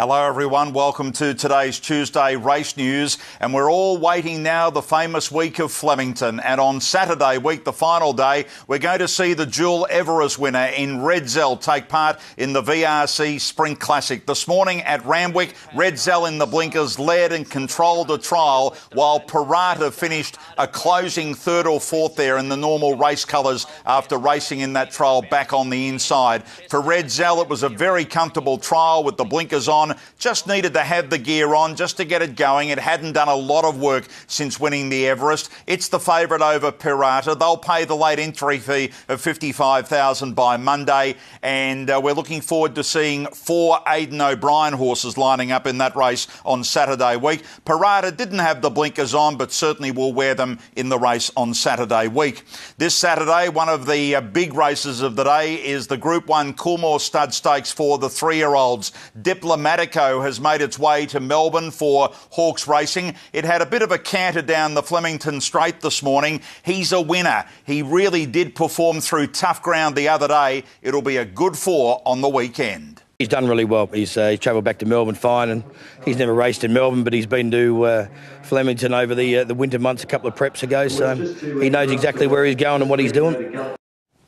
Hello everyone, welcome to today's Tuesday Race News, and we're all waiting now the famous week of Flemington, and on Saturday week, the final day, we're going to see the dual Everest winner in Redzel take part in the VRC Sprint Classic. This morning at Randwick, Redzel in the blinkers led and controlled the trial, while Pirata finished a closing third or fourth there in the normal race colours after racing in that trial back on the inside. For Redzel, it was a very comfortable trial with the blinkers on. Just needed to have the gear on just to get it going. It hadn't done a lot of work since winning the Everest. It's the favourite over Pirata. They'll pay the late entry fee of $55,000 by Monday, and we're looking forward to seeing 4 Aidan O'Brien horses lining up in that race on Saturday week. Pirata didn't have the blinkers on, but certainly will wear them in the race on Saturday week. This Saturday, one of the big races of the day is the Group 1 Coolmore Stud Stakes for the 3-year-olds. Diplomatico has made its way to Melbourne for Hawkes Racing. It had a bit of a canter down the Flemington Straight this morning. He's a winner. He really did perform through tough ground the other day. It'll be a good 4 on the weekend. He's done really well. He's travelled back to Melbourne fine, and he's never raced in Melbourne, but he's been to Flemington over the winter months a couple of preps ago, so he knows exactly where he's going and what he's doing.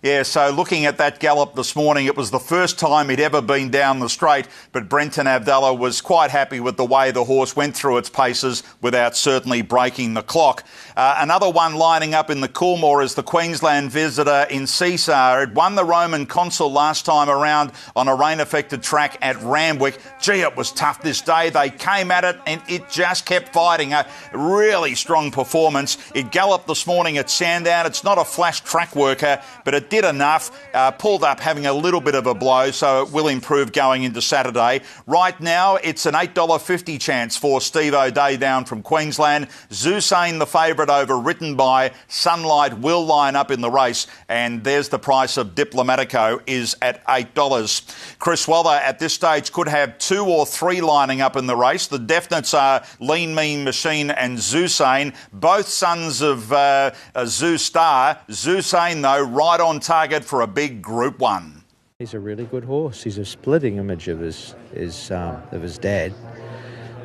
Yeah, so looking at that gallop this morning, it was the first time he'd ever been down the straight, but Brenton Abdallah was quite happy with the way the horse went through its paces without certainly breaking the clock. Another one lining up in the Coolmore is the Queensland Visitor in Zousain. It won the Roman Consul last time around on a rain-affected track at Randwick. Gee, it was tough this day. They came at it and it just kept fighting. A really strong performance. It galloped this morning at Sandown. It's not a flash track worker, but it did enough, pulled up having a little bit of a blow, so it will improve going into Saturday. Right now, it's an $8.50 chance for Steve O'Day down from Queensland. Zousain, the favourite over Written By. Sunlight will line up in the race, and there's the price of Diplomatico is at $8. Chris Waller at this stage could have 2 or 3 lining up in the race. The definites are Lean Mean Machine and Zousain, both sons of Zoustar. Zousain, though, right on target for a big Group 1. He's a really good horse. He's a splitting image of his dad,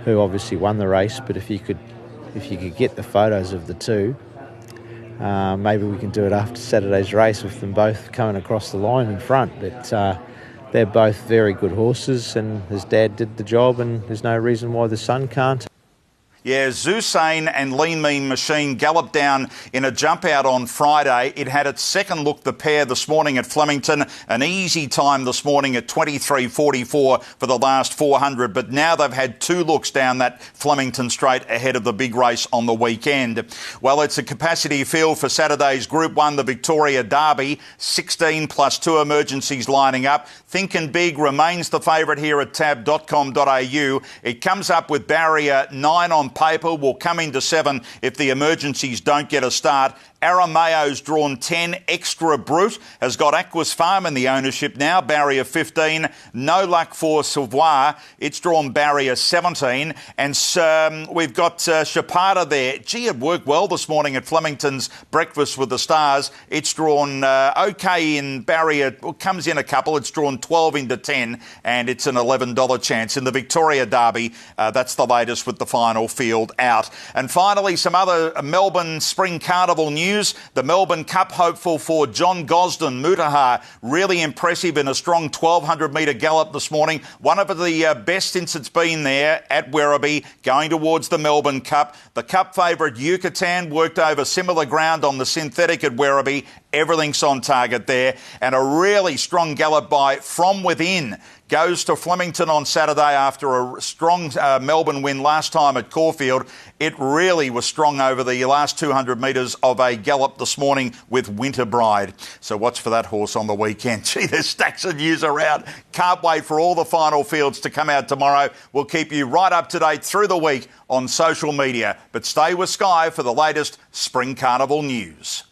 who obviously won the race. But if you could get the photos of the two, maybe we can do it after Saturday's race with them both coming across the line in front. But they're both very good horses, and his dad did the job, and there's no reason why the son can't. Yeah, Zousain and Lean Mean Machine galloped down in a jump out on Friday. It had its second look, the pair, this morning at Flemington. An easy time this morning at 23.44 for the last 400. But now they've had 2 looks down that Flemington Straight ahead of the big race on the weekend. Well, it's a capacity field for Saturday's Group 1, the Victoria Derby. 16 plus 2 emergencies lining up. Thinkin' Big remains the favourite here at tab.com.au. It comes up with barrier 9 on paper, will come into 7 if the emergencies don't get a start. Aramayo's drawn 10. Extra Brute has got Aquas Farm in the ownership now, barrier 15. No Luck for Savoir, it's drawn barrier 17. And we've got Chapada there. Gee, it worked well this morning at Flemington's Breakfast with the Stars. It's drawn OK in barrier, comes in a couple. It's drawn 12 into 10, and it's an $11 chance. In the Victoria Derby, that's the latest with the final field out. And finally, some other Melbourne Spring Carnival news. The Melbourne Cup hopeful for John Gosden, Mutahar, really impressive in a strong 1,200 metre gallop this morning. One of the best since it's been there at Werribee, going towards the Melbourne Cup. The Cup favourite Yucatan worked over similar ground on the synthetic at Werribee. Everything's on target there. And a really strong gallop by From Within goes to Flemington on Saturday after a strong Melbourne win last time at Caulfield. It really was strong over the last 200 metres of a gallop this morning with Winter Bride. So watch for that horse on the weekend. Gee, there's stacks of news around. Can't wait for all the final fields to come out tomorrow. We'll keep you right up to date through the week on social media. But stay with Sky for the latest Spring Carnival news.